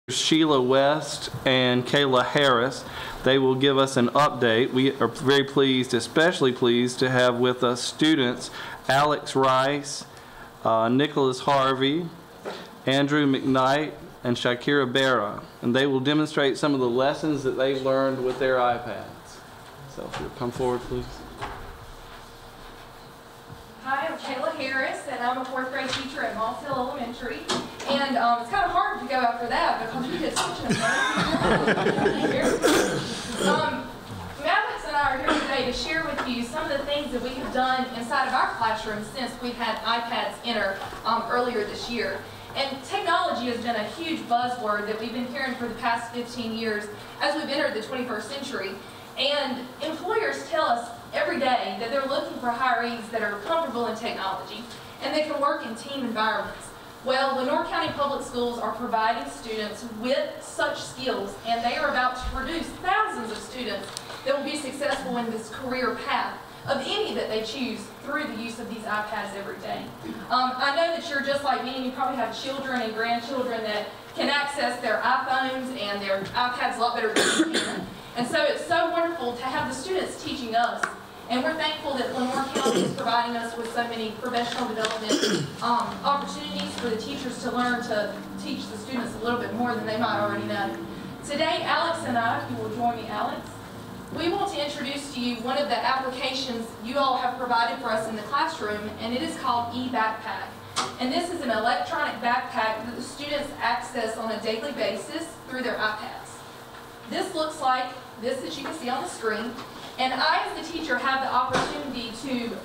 Sheila West and Kayla Harris. They will give us an update. We are very pleased, especially pleased, to have with us students Alex Rice, Nicholas Harvey, Andrew McKnight, and Shakira Berra. And they will demonstrate some of the lessons that they learned with their iPads. So if you'll come forward, please. Hi, I'm Kayla Harris, and I'm a 4th grade teacher at Moss Hill Elementary. And it's kind of hard to go after that because we did such an Alex and I are here today to share with you some of the things that we have done inside of our classroom since we've had iPads enter earlier this year. And technology has been a huge buzzword that we've been hearing for the past 15 years as we've entered the 21st century. And employers tell us every day that they're looking for hirees that are comfortable in technology and they can work in team environments. Well, Lenoir County Public Schools are providing students with such skills, and they are about to produce thousands of students that will be successful in this career path of any that they choose through the use of these iPads every day. I know that you're just like me, and you probably have children and grandchildren that can access their iPhones and their iPads a lot better than you can. And so it's so wonderful to have the students teaching us. And we're thankful that Lenoir County is providing us with so many professional development opportunities for the teachers to learn to teach the students a little bit more than they might already know. Today, Alex and I, if you will join me, Alex, we want to introduce to you one of the applications you all have provided for us in the classroom, and it is called eBackpack. And this is an electronic backpack that the students access on a daily basis through their iPads. This looks like this that you can see on the screen. And I, as the teacher, have the opportunity to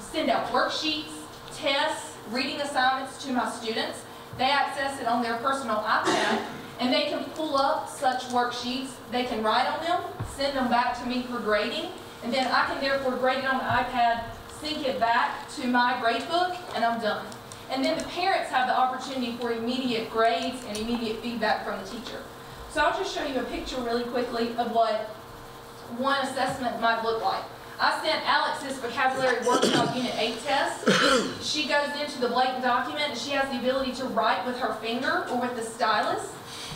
send out worksheets, tests, reading assignments to my students. They access it on their personal iPad, and they can pull up such worksheets. They can write on them, send them back to me for grading, and then I can therefore grade it on the iPad, sync it back to my grade book, and I'm done. And then the parents have the opportunity for immediate grades and immediate feedback from the teacher. So I'll just show you a picture really quickly of what one assessment might look like. I sent Alex this vocabulary workshop unit 8 test. She goes into the blank document and she has the ability to write with her finger or with the stylus,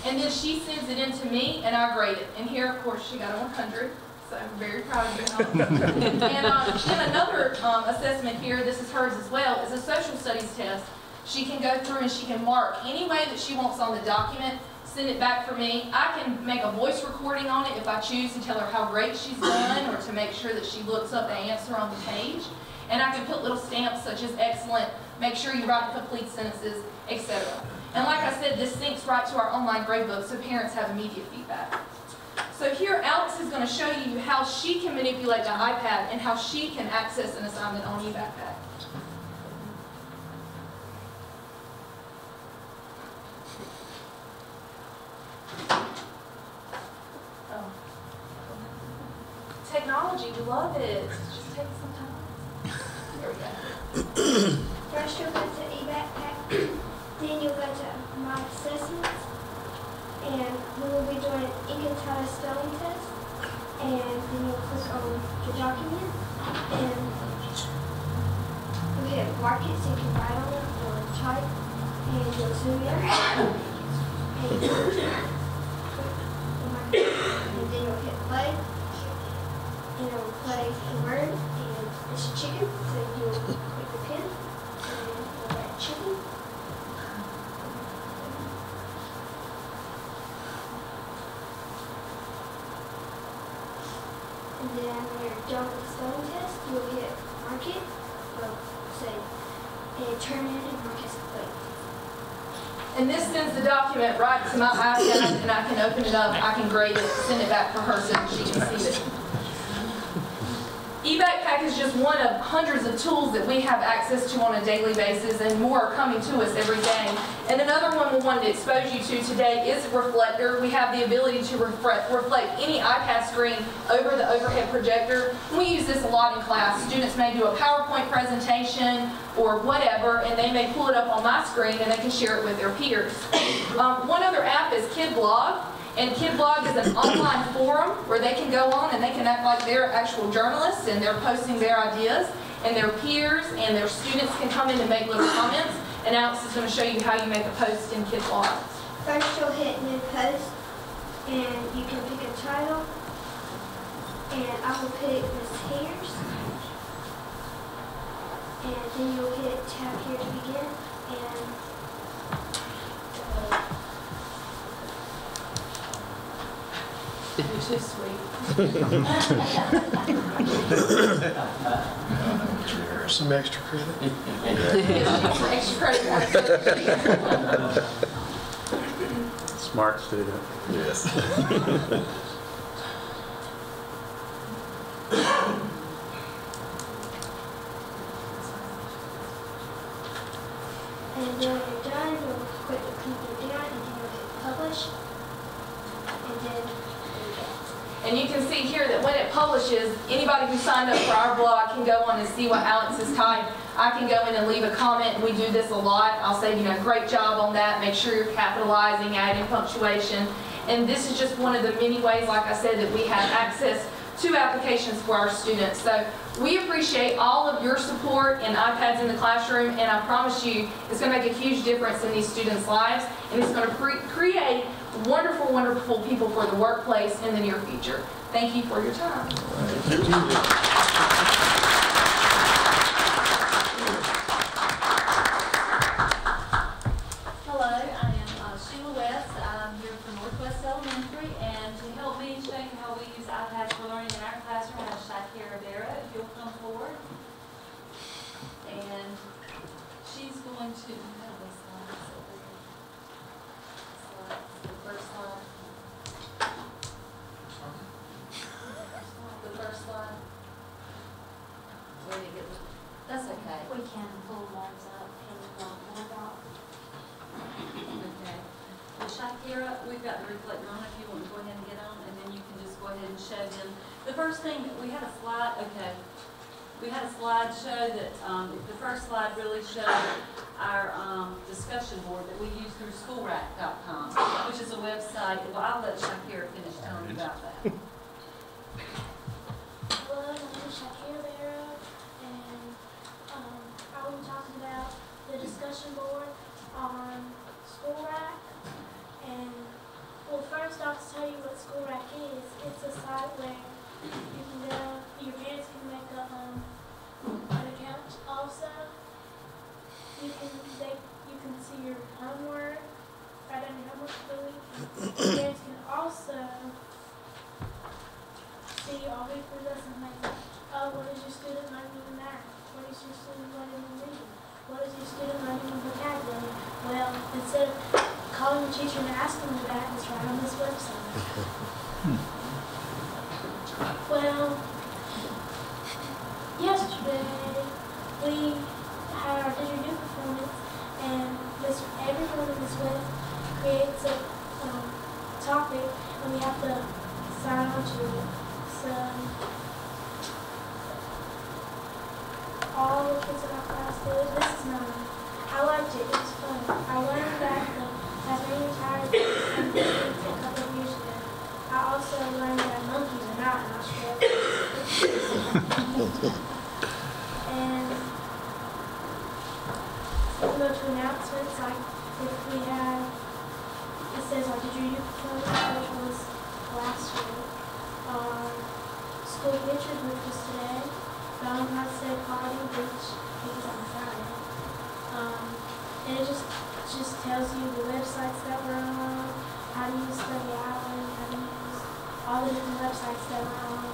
and then she sends it in to me and I grade it. And here, of course, she got a 100, so I'm very proud of you. And then another assessment here, this is hers as well, is a social studies test. She can go through and she can mark any way that she wants on the document, send it back for me. I can make a voice recording on it if I choose to tell her how great she's done or to make sure that she looks up the answer on the page. And I can put little stamps such as excellent, make sure you write complete sentences, etc. And like I said, this syncs right to our online gradebook so parents have immediate feedback. So here Alex is going to show you how she can manipulate the iPad and how she can access an assignment on eBackpack. Technology, we love it. Just take some time. Here we go. First you'll go to eBackpack, then you'll go to My Assessments, and we will be doing Ink-and-Tie spelling test, and then you'll click on the document, and you'll hit Mark It so you can write on it or type, and you'll zoom in, and then you'll hit play. And it'll play the word, and it's chicken, so you'll click the pen, and you'll write chicken. And then when you're done with the spelling test, you'll hit mark it, or say, and turn it and mark it complete. And this sends the document right to my iPad, and I can open it up, I can grade it, send it back for her so that she can see it. eBackpack is just one of hundreds of tools that we have access to on a daily basis, and more are coming to us every day. And another one we wanted to expose you to today is Reflector. We have the ability to reflect any iPad screen over the overhead projector. We use this a lot in class. Students may do a PowerPoint presentation or whatever, and they may pull it up on my screen and they can share it with their peers. One other app is KidBlog. And KidBlog is an online forum where they can go on and they can act like they're actual journalists and they're posting their ideas, and their peers and their students can come in and make little comments. And Alex is going to show you how you make a post in KidBlog. First you'll hit new post and you can pick a title. And I will pick Miss Hares. And then you'll hit tab here to begin. And You're too sweet. Some extra credit. Extra credit points. Smart student. Yes. then when you're done, you'll click the preview down and then you'll hit publish. And then And you can see here that when it publishes, anybody who signed up for our blog can go on and see what Alex has typed. I can go in and leave a comment, and we do this a lot. I'll say, great job on that. Make sure you're capitalizing, adding punctuation. And this is just one of the many ways, like I said, that we have access to applications for our students. So we appreciate all of your support in iPads in the classroom, and I promise you it's going to make a huge difference in these students' lives, and it's going to create wonderful, wonderful people for the workplace in the near future. Thank you for your time. Hello, I am Sheila West. I'm here from Northwest Elementary, and to help me show you how we use iPads for learning in our classroom, I have Shakira Rivera. If you'll come forward. And she's going to, the first slide. The first slide. Where did it get? That's okay. We can pull ones up and more about. Okay. Well, Shakira, we've got the reflector on if you want to go ahead and get on, and then you can just go ahead and show them. The first thing, we had a slide, okay. We had a slide show that, the first slide really showed our discussion board that we use through schoolrack.com, which is a website. Well, I'll let Shakira finish telling you about that. Hello, my name is Shakira Rivera, and I will be talking about the discussion board on School Rack. And well, first I'll tell you what School Rack is. It's a site where you can go, your parents can make an account also. You can see your homework, write down your homework for the week. Your parents can also see all week for lessons like, oh, what is your student learning in math? What is your student learning in reading? What is your student learning in vocabulary? Well, instead of calling the teacher and asking them that, it's right on this website. Well, yesterday we had our Did You Do performance, and everyone in this web creates a topic, and we have to sign on to it. So all the kids in our class did. This is mine. I liked it. It was fun. I learned that the Tasmanian tiger and a couple of years ago. I also learned that monkeys are not in Australia. And we go to announcements, like if we had, it says like, did you perform which was last year? School pictures, which was today. Valentine's Day party, which is on Friday. And it just tells you the websites that we're on, how to use Study Island, how to use all the different websites that we're on.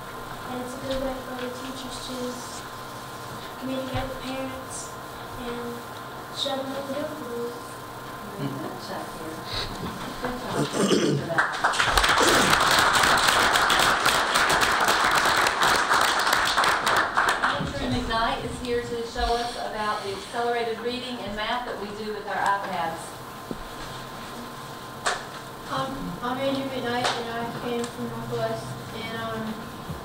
And it's a good way for the teachers to communicate with parents and show them what to do for them. Good job, thank you for that. Ignite is here to show us about the accelerated reading and math that we do with our iPads. I'm Andrew McKnight, and I came from Northwest, and I'm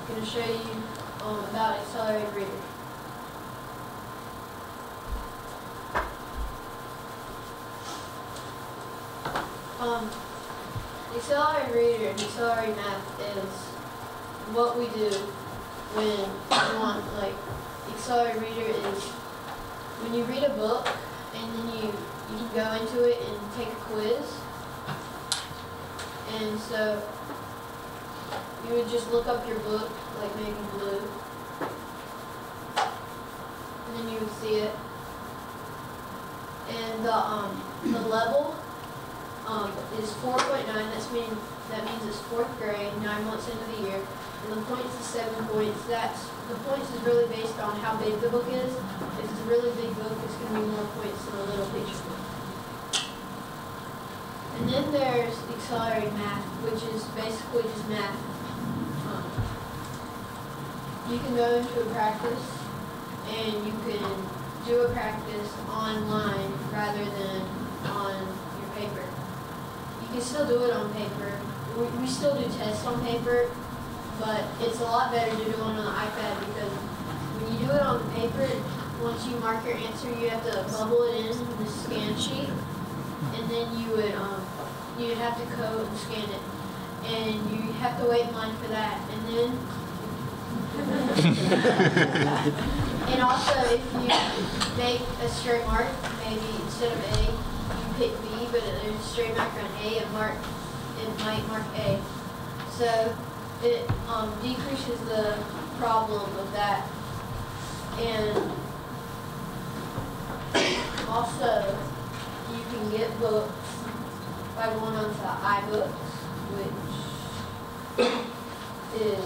going to show you about accelerated reader. Accelerated reader and accelerated math is what we do when you want, like, accelerated reader is when you read a book and then you can go into it and take a quiz. And so you would just look up your book, like maybe blue, and then you would see it. And the level is 4.9. That means it's 4th grade, 9 months into the year. And the points is 7 points. The points is really based on how big the book is. If it's a really big book, it's going to be more points than a little picture book. And then there's accelerated math, which is basically just math. You can go into a practice and you can do a practice online rather than on your paper. You can still do it on paper. We still do tests on paper, but it's a lot better to do it on the iPad because when you do it on the paper, once you mark your answer, you have to bubble it in the scan sheet, and then you'd have to code and scan it, and you have to wait in line for that, and then and also if you make a straight mark, maybe instead of A, you pick B, but there's a straight marker on A, it might mark A. So it decreases the problem of that. And also, you can get books by going onto the iBooks, which is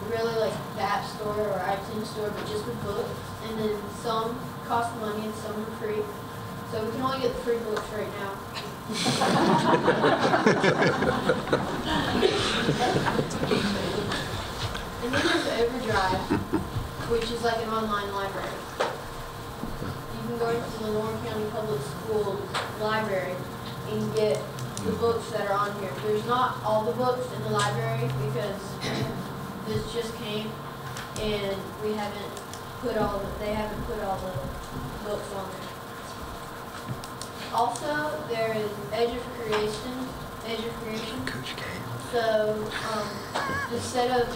really like the App Store or iTunes Store, but just with books. And then some cost money and some are free. So we can only get the free books right now. And then there's Overdrive, which is like an online library. You can go into the Lenoir County Public Schools library and get the books that are on here. There's not all the books in the library because this just came and they haven't put all the books on there. Also, there is Edge of Creation. Coach K. So instead of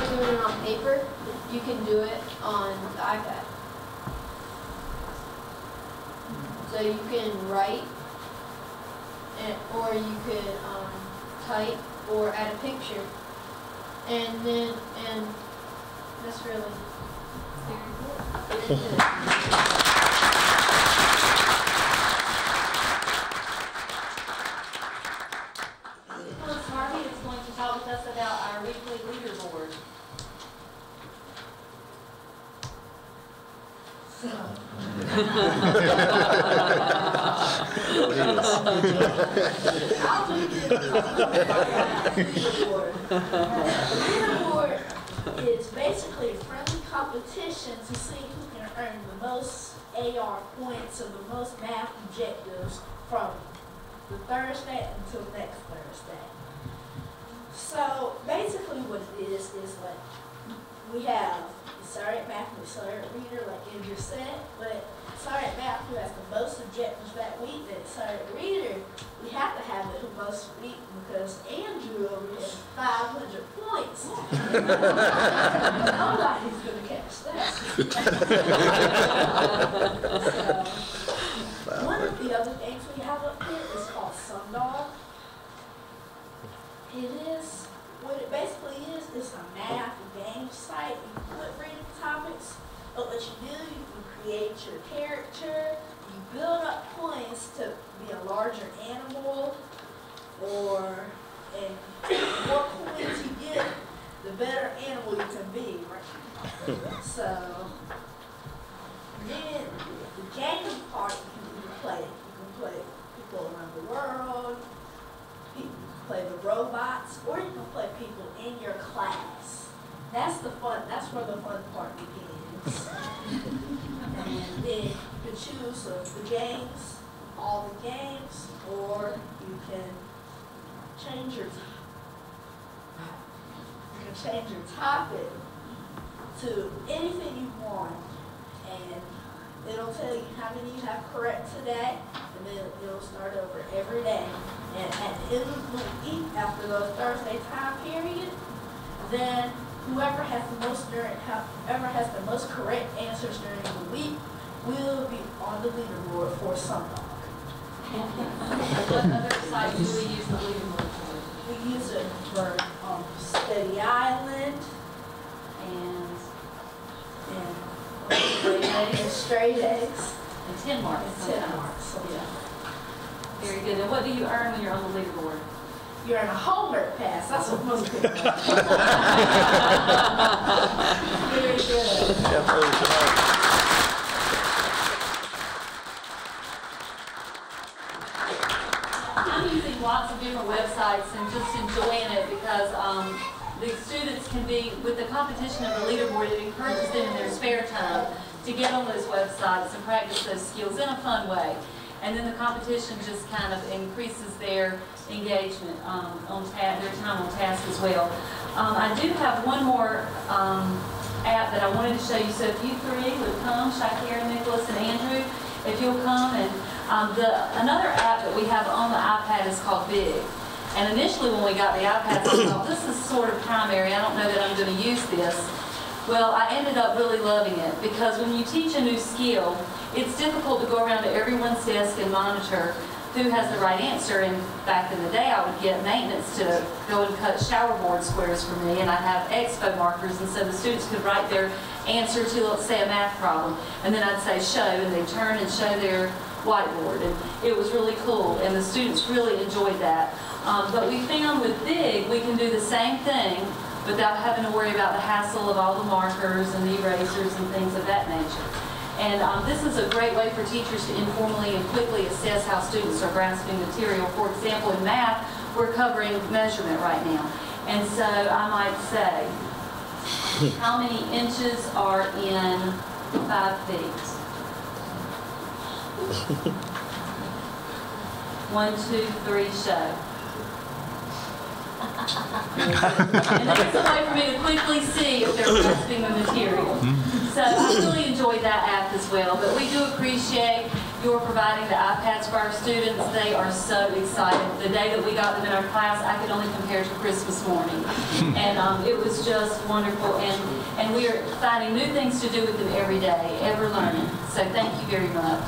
doing it on paper, you can do it on the iPad. So you can write, or you could type, or add a picture, and that's really very good. Harvey is going to talk with us about our weekly leaderboard. Leaderboard is basically a friendly competition to see who can earn the most AR points or the most math objectives from the Thursday until next Thursday. So basically what it is like we have accelerated math and accelerated reader like Andrew said, but accelerated math who has the most objectives that week, and accelerated reader, we have to have it the most week because Andrew over here has 500 points. Nobody's going to catch that. So, one of the other things we have up here is called Sundog. What it basically is a math game site. You can put random topics, but what you do, you can create your character, you build up points to be a larger animal, and the more points you get, the better animal you can be, right? So, then the game part you can play. You can play people around the world, you can play the robots, or you can play people in your class. That's the fun, that's where the fun part begins. And then you can choose the games, all the games, or you can change your topic to anything you want, and it'll tell you how many you have correct today, and then it'll start over every day. And at the end of the week, after the Thursday time period, then whoever has the most correct answers during the week will be on the leaderboard for Sundog. What other sites do we use the leaderboard for? We use it for Steady Island And and straight eggs. and 10 marks. And 10 marks, so yeah. Very good. And what do you earn when you're on the leaderboard? You're in a homework pass, that's what most people are. Very good. I'm using lots of different websites and just enjoying it because the students can be, with the competition of the leaderboard, it encourages them in their spare time to get on those websites and practice those skills in a fun way. And then the competition just kind of increases their engagement on their time on task as well. I do have one more app that I wanted to show you. So if you three would come, Shakira, Nicholas, and Andrew, if you'll come. And another app that we have on the iPad is called Big. And initially when we got the iPads, I thought, this is sort of primary. I don't know that I'm going to use this. Well, I ended up really loving it because when you teach a new skill, it's difficult to go around to everyone's desk and monitor who has the right answer. And back in the day, I would get maintenance to go and cut shower board squares for me, and I'd have expo markers, and so the students could write their answer to, let's say, a math problem, and then I'd say show, and they'd turn and show their whiteboard, and it was really cool, and the students really enjoyed that. But we found with Big, we can do the same thing without having to worry about the hassle of all the markers and the erasers and things of that nature. And this is a great way for teachers to informally and quickly assess how students are grasping material. For example, in math, we're covering measurement right now. And so I might say, how many inches are in 5 feet? 1, 2, 3, show. And that's a way for me to quickly see if they're grasping the material. So I really enjoyed that app as well. But we do appreciate your providing the iPads for our students. They are so excited. The day that we got them in our class, I could only compare to Christmas morning. And it was just wonderful. And we are finding new things to do with them every day, ever learning. So thank you very much.